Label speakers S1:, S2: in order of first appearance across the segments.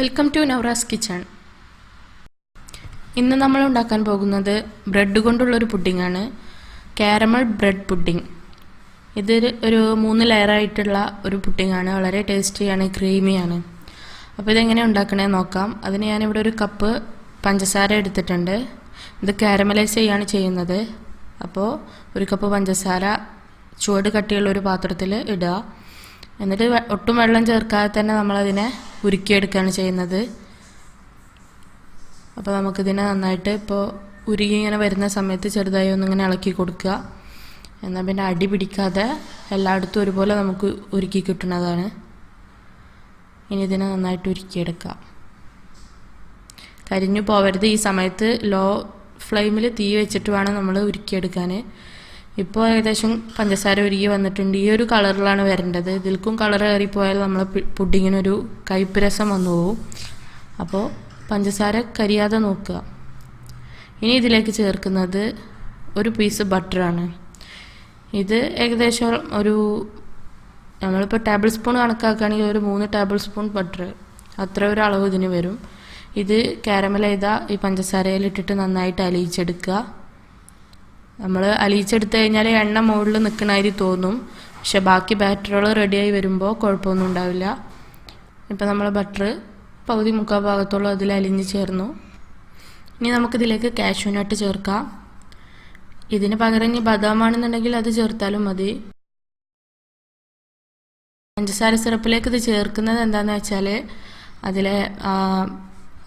S1: Welcome to Navaras kitchen. ഇന്ന് നമ്മൾ ഉണ്ടാക്കാൻ പോകുന്നത് ബ്രെഡ് കൊണ്ടുള്ളൊരു പുഡിംഗാണ്. Caramel bread pudding. ഇത് ഒരു 3 ലെയറായിട്ടുള്ള ഒരു പുഡിംഗാണ്. വളരെ ടേസ്റ്റിയാണ്, ക്രീമിയാണ്. അപ്പോൾ ഇതെങ്ങനെ ഉണ്ടാക്കണേ നോക്കാം. അതിന് ഞാനിവിടെ ഒരു കപ്പ് പഞ്ചസാര എടുത്തിട്ടുണ്ട്. ഇത് കാരമലൈസ് ചെയ്യാണ് ചെയ്യുന്നത്. അപ്പോൾ ഒരു കപ്പ് പഞ്ചസാര ചുവട് കട്ടിയുള്ള ഒരു പാത്രത്തിൽ ഇടുക. എന്നിട്ട് ഒട്ടും വെള്ളം ചേർക്കാതെ തന്നെ നമ്മളതിനെ ഉരുക്കിയെടുക്കുകയാണ് ചെയ്യുന്നത്. അപ്പോൾ നമുക്കിതിനെ നന്നായിട്ട് ഇപ്പോൾ ഉരുകി ഇങ്ങനെ വരുന്ന സമയത്ത് ചെറുതായി ഒന്നിങ്ങനെ ഇളക്കി കൊടുക്കുക. എന്നാൽ പിന്നെ അടി പിടിക്കാതെ എല്ലായിടത്തും ഒരുപോലെ നമുക്ക് ഉരുക്കി കിട്ടുന്നതാണ്. ഇനി ഇതിനെ നന്നായിട്ട് ഉരുക്കിയെടുക്കാം. കരിഞ്ഞു പോവരുത്. ഈ സമയത്ത് ലോ ഫ്ലെയിമിൽ തീ വെച്ചിട്ട് വേണം നമ്മൾ ഉരുക്കിയെടുക്കാൻ. ഇപ്പോൾ ഏകദേശം പഞ്ചസാര ഉരുകി വന്നിട്ടുണ്ട്. ഈ ഒരു കളറിലാണ് വരേണ്ടത്. ഇതിൽക്കും കളർ കയറിപ്പോയാൽ നമ്മൾ പുഡിങ്ങിനൊരു കയ്പ്പ് രസം വന്നു പോകും. അപ്പോൾ പഞ്ചസാര കരിയാതെ നോക്കുക. ഇനി ഇതിലേക്ക് ചേർക്കുന്നത് ഒരു പീസ് ബട്ടറാണ്. ഇത് ഏകദേശം നമ്മളിപ്പോൾ ടേബിൾ സ്പൂൺ കണക്കാക്കുകയാണെങ്കിൽ ഒരു 3 ടേബിൾ സ്പൂൺ ബട്ടർ, അത്ര ഒരു അളവ് ഇതിന് വരും. ഇത് കാരമൽ ചെയ്ത ഈ പഞ്ചസാരയിലിട്ടിട്ട് നന്നായിട്ട് അലിയിച്ചെടുക്കുക. നമ്മൾ അലിയിച്ചെടുത്ത് കഴിഞ്ഞാൽ എണ്ണ മുകളിൽ നിൽക്കണമാതിരി തോന്നും. പക്ഷെ ബാക്കി ബാറ്ററുകൾ റെഡിയായി വരുമ്പോൾ കുഴപ്പമൊന്നും ഉണ്ടാവില്ല. ഇപ്പം നമ്മൾ ബട്ടർ പകുതി മുക്കാൽ ഭാഗത്തോളം അതിൽ അലിഞ്ഞ് ചേർന്നു. ഇനി നമുക്കിതിലേക്ക് കാഷ്യൂ നട്ട് ചേർക്കാം. ഇതിന് പകരം ഇനി ബദാമാണെന്നുണ്ടെങ്കിൽ അത് ചേർത്താലും മതി. പഞ്ചസാര സിറപ്പിലേക്ക് ഇത് ചേർക്കുന്നത് എന്താണെന്ന് വെച്ചാൽ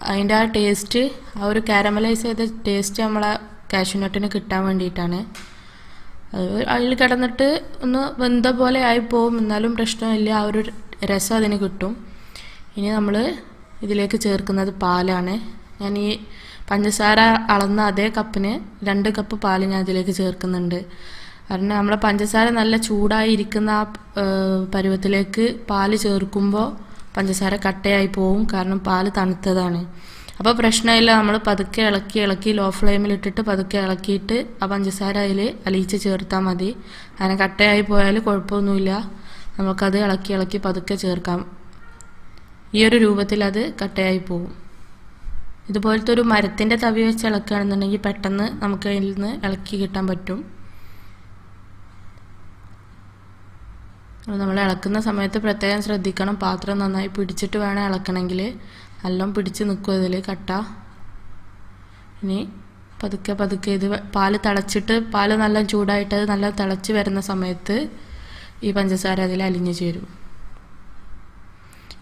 S1: അതിൻ്റെ ആ ടേസ്റ്റ്, ആ ഒരു കാരമലൈസ് ചെയ്ത ടേസ്റ്റ് നമ്മളെ കാഷ്യൂ നട്ടിന് കിട്ടാൻ വേണ്ടിയിട്ടാണ്. അതിൽ കിടന്നിട്ട് ഒന്ന് വെന്ത പോലെ ആയിപ്പോവും, എന്നാലും പ്രശ്നമില്ല. ആ ഒരു രസം അതിന് കിട്ടും. ഇനി നമ്മൾ ഇതിലേക്ക് ചേർക്കുന്നത് പാലാണ്. ഞാൻ ഈ പഞ്ചസാര അളന്ന അതേ കപ്പിന് 2 കപ്പ് പാൽ ഞാൻ ഇതിലേക്ക് ചേർക്കുന്നുണ്ട്. കാരണം നമ്മളെ പഞ്ചസാര നല്ല ചൂടായി ഇരിക്കുന്ന ആ പരുവത്തിലേക്ക് പാൽ ചേർക്കുമ്പോൾ പഞ്ചസാര കട്ടയായി പോവും. കാരണം പാൽ തണുത്തതാണ്. അപ്പോൾ പ്രശ്നമില്ല. നമ്മൾ പതുക്കെ ഇളക്കി ലോ ഫ്ലെയിമിലിട്ടിട്ട് പതുക്കെ ഇളക്കിയിട്ട് ആ പഞ്ചസാര അതിൽ അലിയിച്ച് ചേർത്താൽ മതി. അങ്ങനെ കട്ടയായി പോയാൽ കുഴപ്പമൊന്നുമില്ല. നമുക്കത് ഇളക്കി പതുക്കെ ചേർക്കാം. ഈ ഒരു രൂപത്തിൽ അത് കട്ടയായി പോകും. ഇതുപോലത്തെ ഒരു മരത്തിൻ്റെ തവി വെച്ച് ഇളക്കുകയാണെന്നുണ്ടെങ്കിൽ പെട്ടെന്ന് നമുക്ക് അതിൽ നിന്ന് ഇളക്കി കിട്ടാൻ പറ്റും. നമ്മൾ ഇളക്കുന്ന സമയത്ത് പ്രത്യേകം ശ്രദ്ധിക്കണം. പാത്രം നന്നായി പിടിച്ചിട്ട് വേണം ഇളക്കണമെങ്കിൽ. എല്ലാം പിടിച്ച് നിൽക്കും ഇതിൽ കട്ട. ഇനി പതുക്കെ ഇത് പാല് തിളച്ചിട്ട്, പാല് നല്ല ചൂടായിട്ട് അത് നല്ല തിളച്ച് വരുന്ന സമയത്ത് ഈ പഞ്ചസാര അതിൽ അലിഞ്ഞു ചേരും.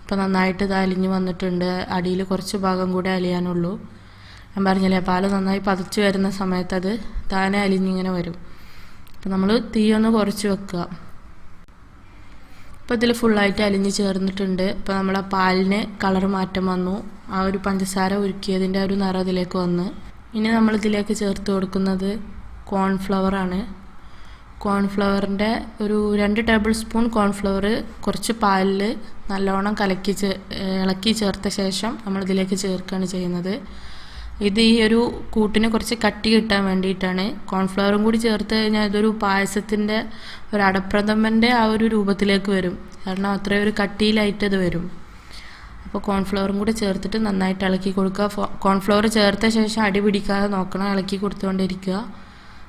S1: ഇപ്പം നന്നായിട്ട് ഇത് അലിഞ്ഞ് വന്നിട്ടുണ്ട്. അടിയിൽ കുറച്ച് ഭാഗം കൂടെ അലിയാനുള്ളൂ. ഞാൻ പറഞ്ഞില്ലേ, പാല് നന്നായി പതച്ച് വരുന്ന സമയത്ത് അത് താനെ അലിഞ്ഞിങ്ങനെ വരും. അപ്പം നമ്മൾ തീയൊന്ന് കുറച്ച് വെക്കുക. ഇപ്പോൾ ഇതിൽ ഫുള്ളായിട്ട് അലിഞ്ഞ് ചേർന്നിട്ടുണ്ട്. ഇപ്പോൾ നമ്മളെ പാലിന് കളർ മാറ്റം വന്നു. ആ ഒരു പഞ്ചസാര ഉരുക്കിയതിൻ്റെ ഒരു നിറം ഇതിലേക്ക് വന്ന്. ഇനി നമ്മളിതിലേക്ക് ചേർത്ത് കൊടുക്കുന്നത് കോൺഫ്ലവറാണ്. കോൺഫ്ലവറിൻ്റെ ഒരു 2 ടേബിൾ സ്പൂൺ കോൺഫ്ലവർ കുറച്ച് പാലിൽ നല്ലോണം ഇളക്കി ചേർത്ത ശേഷം നമ്മളിതിലേക്ക് ചേർക്കുകയാണ് ചെയ്യുന്നത്. ഇത് ഈ ഒരു കൂട്ടിന് കുറച്ച് കട്ടി കിട്ടാൻ വേണ്ടിയിട്ടാണ്. കോൺഫ്ലവറും കൂടി ചേർത്ത് കഴിഞ്ഞാൽ ഇതൊരു പായസത്തിൻ്റെ ഒരു അടപ്രഥമൻ്റെ ആ ഒരു രൂപത്തിലേക്ക് വരും. കാരണം അത്രയും ഒരു കട്ടിയിലായിട്ട് ഇത് വരും. അപ്പോൾ കോൺഫ്ലവറും കൂടി ചേർത്തിട്ട് നന്നായിട്ട് ഇളക്കി കൊടുക്കുക. കോൺഫ്ലവർ ചേർത്ത ശേഷം അടി പിടിക്കാതെ നോക്കണം, ഇളക്കി കൊടുത്തുകൊണ്ടിരിക്കുക.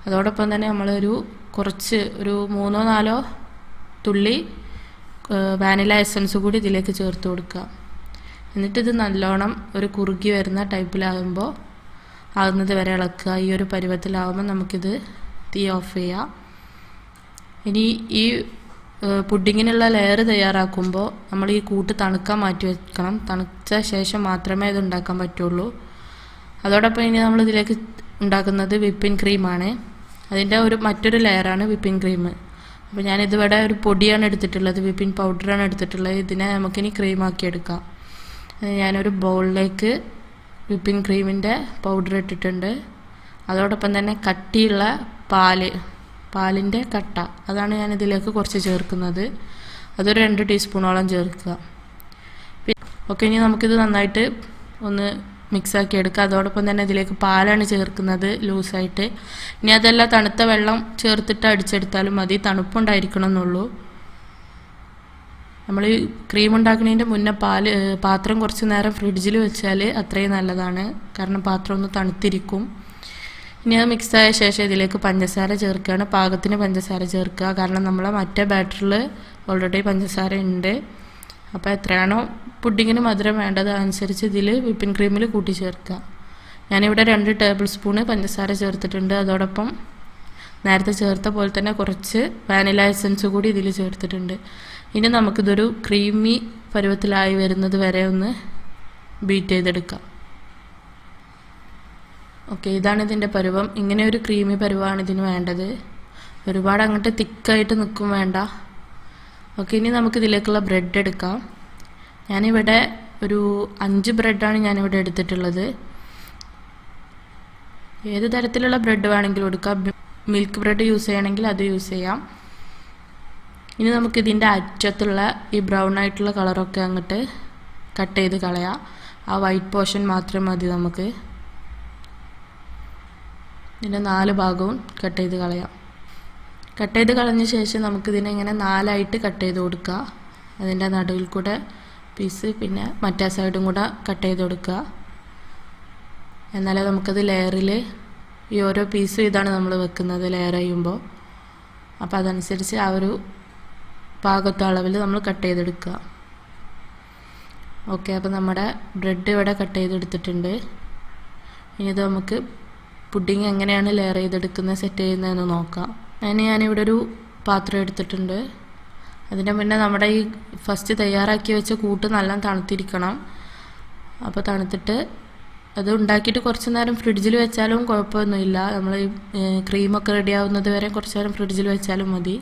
S1: അതോടൊപ്പം തന്നെ നമ്മളൊരു 3-4 തുള്ളി വാനില എസൻസ് കൂടി ഇതിലേക്ക് ചേർത്ത് കൊടുക്കുക. എന്നിട്ടിത് നല്ലോണം ഒരു കുറുകി വരുന്ന ടൈപ്പിലാകുമ്പോൾ ആകുന്നത് വരെ ഇളക്കുക. ഈ ഒരു പരുവത്തിലാകുമ്പോൾ നമുക്കിത് തീ ഓഫ് ചെയ്യാം. ഇനി ഈ പുഡിങ്ങിനുള്ള ലെയർ തയ്യാറാക്കുമ്പോൾ നമ്മൾ ഈ കൂട്ട് തണുക്കാൻ മാറ്റി വെക്കണം. തണുത്ത ശേഷം മാത്രമേ ഇത് ഉണ്ടാക്കാൻ പറ്റുള്ളൂ. അതോടൊപ്പം ഇനി നമ്മളിതിലേക്ക് ഉണ്ടാക്കുന്നത് വിപ്പിംഗ് ക്രീമാണ്. അതിൻ്റെ മറ്റൊരു ലെയറാണ് വിപ്പിംഗ് ക്രീം. അപ്പോൾ ഞാനിതിവിടെ ഒരു പൊടിയാണ് എടുത്തിട്ടുള്ളത്, വിപ്പിംഗ് പൗഡറാണ് എടുത്തിട്ടുള്ളത്. ഇതിനെ നമുക്കിനി ക്രീമാക്കി എടുക്കാം. ഞാനൊരു ബൗളിലേക്ക് വിപ്പിംഗ് ക്രീമിൻ്റെ പൗഡർ ഇട്ടിട്ടുണ്ട്. അതോടൊപ്പം തന്നെ കട്ടിയുള്ള പാലിൻ്റെ കട്ട, അതാണ് ഞാനിതിലേക്ക് കുറച്ച് ചേർക്കുന്നത്. അതൊരു 2 ടീസ്പൂണോളം ചേർക്കുക. ഓക്കെ, ഇനി നമുക്കിത് നന്നായിട്ട് ഒന്ന് മിക്സാക്കി എടുക്കുക. അതോടൊപ്പം തന്നെ ഇതിലേക്ക് പാലാണ് ചേർക്കുന്നത് ലൂസായിട്ട്. ഇനി അതെല്ലാം തണുത്ത വെള്ളം ചേർത്തിട്ട് അടിച്ചെടുത്താലും മതി, തണുപ്പുണ്ടായിരിക്കണം എന്നുള്ളൂ. നമ്മൾ ക്രീം ഉണ്ടാക്കുന്നതിൻ്റെ മുന്നേ പാത്രം കുറച്ച് നേരം ഫ്രിഡ്ജിൽ വെച്ചാൽ അത്രയും നല്ലതാണ്. കാരണം പാത്രം ഒന്ന് തണുത്തിരിക്കും. ഇനി അത് മിക്സായ ശേഷം ഇതിലേക്ക് പഞ്ചസാര ചേർക്കുകയാണ്. പാകത്തിന് പഞ്ചസാര ചേർക്കുക. കാരണം നമ്മളെ മറ്റേ ബാറ്ററിൽ ഓൾറെഡി പഞ്ചസാര ഉണ്ട്. അപ്പോൾ എത്രയാണോ പുഡിങ്ങിന് മധുരം വേണ്ടത് അനുസരിച്ച് ഇതിൽ വിപ്പിംഗ് ക്രീമിൽ കൂട്ടി ചേർക്കുക. ഞാനിവിടെ 2 ടേബിൾ സ്പൂണ് പഞ്ചസാര ചേർത്തിട്ടുണ്ട്. അതോടൊപ്പം നേരത്തെ ചേർത്ത പോലെ തന്നെ കുറച്ച് വാനില എസൻസ് കൂടി ഇതിൽ ചേർത്തിട്ടുണ്ട്. ഇനി നമുക്കിതൊരു ക്രീമി പരുവത്തിലായി വരുന്നത് വരെ ഒന്ന് ബീറ്റ് ചെയ്തെടുക്കാം. ഓക്കെ, ഇതാണ് ഇതിൻ്റെ പരുവം. ഇങ്ങനെ ഒരു ക്രീമി പരുവമാണ് ഇതിന് വേണ്ടത്. ഒരുപാട് അങ്ങോട്ട് തിക്കായിട്ട് നിൽക്കും വേണ്ട. ഓക്കെ, ഇനി നമുക്കിതിലേക്കുള്ള ബ്രെഡ് എടുക്കാം. ഞാനിവിടെ ഒരു 5 ബ്രെഡാണ് ഞാനിവിടെ എടുത്തിട്ടുള്ളത്. ഏത് തരത്തിലുള്ള ബ്രെഡ് വേണമെങ്കിലും എടുക്കാം. മിൽക്ക് ബ്രെഡ് യൂസ് ചെയ്യണമെങ്കിൽ അത് യൂസ് ചെയ്യാം. ഇനി നമുക്കിതിൻ്റെ അറ്റത്തുള്ള ഈ ബ്രൗൺ ആയിട്ടുള്ള കളറൊക്കെ അങ്ങോട്ട് കട്ട് ചെയ്ത് കളയാം. ആ വൈറ്റ് പോർഷൻ മാത്രം മതി നമുക്ക്. ഇതിൻ്റെ 4 ഭാഗവും കട്ട് ചെയ്ത് കളയാം. കട്ട് ചെയ്ത് കളഞ്ഞ ശേഷം നമുക്കിതിനെ ഇങ്ങനെ 4ആയിട്ട് കട്ട് ചെയ്ത് കൊടുക്കുക. അതിൻ്റെ നടുവിൽ കൂടെ പീസ് പിന്നെ മറ്റേ സൈഡും കൂടെ കട്ട് ചെയ്ത് കൊടുക്കുക. എന്നാലേ നമുക്കത് ലെയറിൽ ഈ ഓരോ പീസും ഇതാണ് നമ്മൾ വെക്കുന്നത് ലെയർ ചെയ്യുമ്പോൾ. അപ്പോൾ അതനുസരിച്ച് ആ ഒരു പാകത്തെ അളവിൽ നമ്മൾ കട്ട് ചെയ്തെടുക്കുക. ഓക്കെ, അപ്പോൾ നമ്മുടെ ബ്രെഡ് ഇവിടെ കട്ട് ചെയ്തെടുത്തിട്ടുണ്ട്. ഇനി ഇത് നമുക്ക് പുഡിങ് എങ്ങനെയാണ് ലെയർ ചെയ്തെടുക്കുന്നത് സെറ്റ് ചെയ്യുന്നതെന്ന് നോക്കാം. ഞാനിവിടെ ഒരു പാത്രം എടുത്തിട്ടുണ്ട്. അതിൻ്റെ മുന്നേ നമ്മുടെ ഈ ഫസ്റ്റ് തയ്യാറാക്കി വെച്ച കൂട്ട് നല്ല തണുത്തിരിക്കണം. അപ്പോൾ തണുത്തിട്ട് അത് ഉണ്ടാക്കിയിട്ട് കുറച്ച് നേരം ഫ്രിഡ്ജിൽ വെച്ചാലും കുഴപ്പമൊന്നുമില്ല. നമ്മൾ ക്രീമൊക്കെ റെഡി ആവുന്നത് വരെ കുറച്ച് നേരം ഫ്രിഡ്ജിൽ വെച്ചാലും മതി.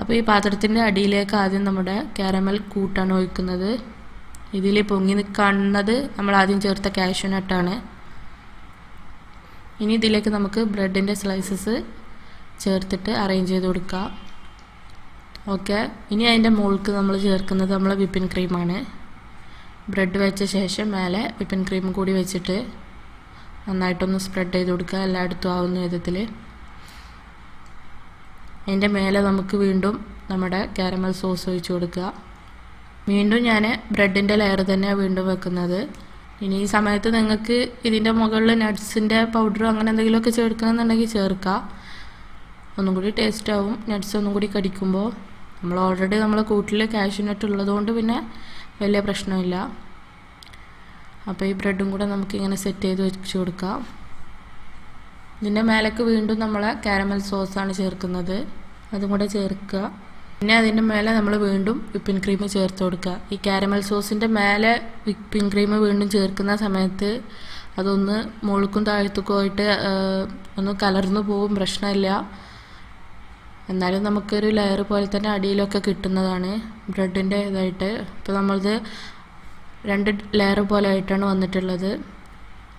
S1: അപ്പോൾ ഈ പാത്രത്തിൻ്റെ അടിയിലേക്ക് ആദ്യം നമ്മുടെ കാരമൽ കൂട്ടാണ് ഒഴിക്കുന്നത്. ഇതിൽ പൊങ്ങി കാണുന്നത് നമ്മൾ ആദ്യം ചേർത്ത കാഷ്യൂ നട്ടാണ്. ഇനി ഇതിലേക്ക് നമുക്ക് ബ്രെഡിൻ്റെ സ്ലൈസസ് ചേർത്തിട്ട് അറേഞ്ച് ചെയ്ത് കൊടുക്കുക. ഓക്കെ, ഇനി അതിൻ്റെ മുകൾക്ക് നമ്മൾ ചേർക്കുന്നത് നമ്മളെ വിപ്പിംഗ് ക്രീമാണ്. ബ്രെഡ് വെച്ച ശേഷം മേലെ വിപ്പിംഗ് ക്രീം കൂടി വെച്ചിട്ട് നന്നായിട്ടൊന്ന് സ്പ്രെഡ് ചെയ്ത് കൊടുക്കുക എല്ലായിടത്തും ആവുന്ന വിധത്തിൽ. അതിൻ്റെ മേലെ നമുക്ക് വീണ്ടും നമ്മുടെ കാരമൽ സോസ് ഒഴിച്ച് കൊടുക്കുക. വീണ്ടും ഞാൻ ബ്രെഡിൻ്റെ ലെയർ തന്നെയാണ് വീണ്ടും വെക്കുന്നത്. ഇനി ഈ സമയത്ത് നിങ്ങൾക്ക് ഇതിൻ്റെ മുകളിൽ നട്ട്സിൻ്റെ പൗഡറോ അങ്ങനെ എന്തെങ്കിലുമൊക്കെ ചേർക്കണമെന്നുണ്ടെങ്കിൽ ചേർക്കുക. ഒന്നും കൂടി ടേസ്റ്റ് ആവും നട്ട്സ് ഒന്നും കൂടി കടിക്കുമ്പോൾ. നമ്മൾ ഓൾറെഡി നമ്മളെ കൂട്ടിൽ കാഷ്യൂ നട്ട് ഉള്ളതുകൊണ്ട് പിന്നെ വലിയ പ്രശ്നമില്ല. അപ്പോൾ ഈ ബ്രെഡും കൂടെ നമുക്കിങ്ങനെ സെറ്റ് ചെയ്ത് വെച്ച് കൊടുക്കാം. ഇതിൻ്റെ മേലേക്ക് വീണ്ടും നമ്മൾ കാരമൽ സോസാണ് ചേർക്കുന്നത്. അതും കൂടെ ചേർക്കുക. പിന്നെ അതിൻ്റെ മേലെ നമ്മൾ വീണ്ടും വിപ്പിംഗ് ക്രീം ചേർത്ത് കൊടുക്കുക. ഈ കാരമൽ സോസിൻ്റെ മേലെ വിപ്പിംഗ് ക്രീം വീണ്ടും ചേർക്കുന്ന സമയത്ത് അതൊന്ന് മുകൾക്കും താഴത്തേക്കും ആയിട്ട് ഒന്ന് കലർന്നു പോകും, പ്രശ്നമില്ല. എന്നാലും നമുക്കൊരു ലെയർ പോലെ തന്നെ അടിയിലൊക്കെ കിട്ടുന്നതാണ് ബ്രെഡിൻ്റെ ഇതായിട്ട്. ഇപ്പോൾ നമ്മളത് 2 ലെയർ പോലെ ആയിട്ടാണ് വന്നിട്ടുള്ളത്.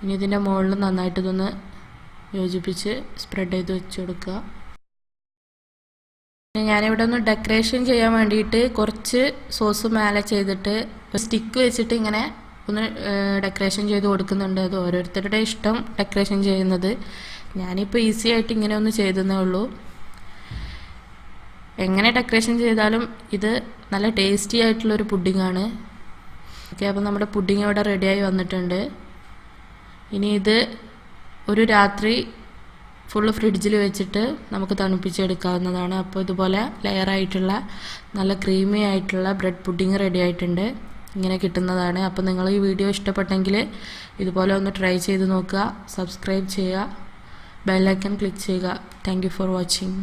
S1: ഇനി ഇതിൻ്റെ മുകളിൽ നന്നായിട്ട് ഇതൊന്ന് യോജിപ്പിച്ച് സ്പ്രെഡ് ചെയ്ത് വെച്ച് കൊടുക്കുക. ഞാനിവിടെ ഒന്ന് ഡെക്കറേഷൻ ചെയ്യാൻ വേണ്ടിയിട്ട് കുറച്ച് സോസ് മേലെ ചെയ്തിട്ട് സ്റ്റിക്ക് വെച്ചിട്ട് ഇങ്ങനെ ഒന്ന് ഡെക്കറേഷൻ ചെയ്ത് കൊടുക്കുന്നുണ്ട്. അത് ഓരോരുത്തരുടെ ഇഷ്ടം ഡെക്കറേഷൻ ചെയ്യുന്നത്. ഞാനിപ്പോൾ ഈസി ആയിട്ട് ഇങ്ങനെ ഒന്ന് ചെയ്തതേ ഉള്ളൂ. എങ്ങനെ ഡെക്കറേഷൻ ചെയ്താലും ഇത് നല്ല ടേസ്റ്റി ആയിട്ടുള്ളൊരു പുഡിങ്ങാണ്. ഓക്കെ, അപ്പോൾ നമ്മുടെ പുഡിങ് ഇവിടെ റെഡിയായി വന്നിട്ടുണ്ട്. ഇനി ഇത് ഒരു രാത്രി ഫുള്ള് ഫ്രിഡ്ജിൽ വെച്ചിട്ട് നമുക്ക് തണുപ്പിച്ചെടുക്കാവുന്നതാണ്. അപ്പോൾ ഇതുപോലെ ലെയറായിട്ടുള്ള നല്ല ക്രീമി ആയിട്ടുള്ള ബ്രെഡ് പുഡിങ് റെഡി ആയിട്ടുണ്ട്. ഇങ്ങനെ കിട്ടുന്നതാണ്. അപ്പോൾ നിങ്ങൾ ഈ വീഡിയോ ഇഷ്ടപ്പെട്ടെങ്കിൽ ഇതുപോലെ ഒന്ന് ട്രൈ ചെയ്ത് നോക്കുക. സബ്സ്ക്രൈബ് ചെയ്യുക, ബെൽ ഐക്കൺ ക്ലിക്ക് ചെയ്യുക. Thank you for watching.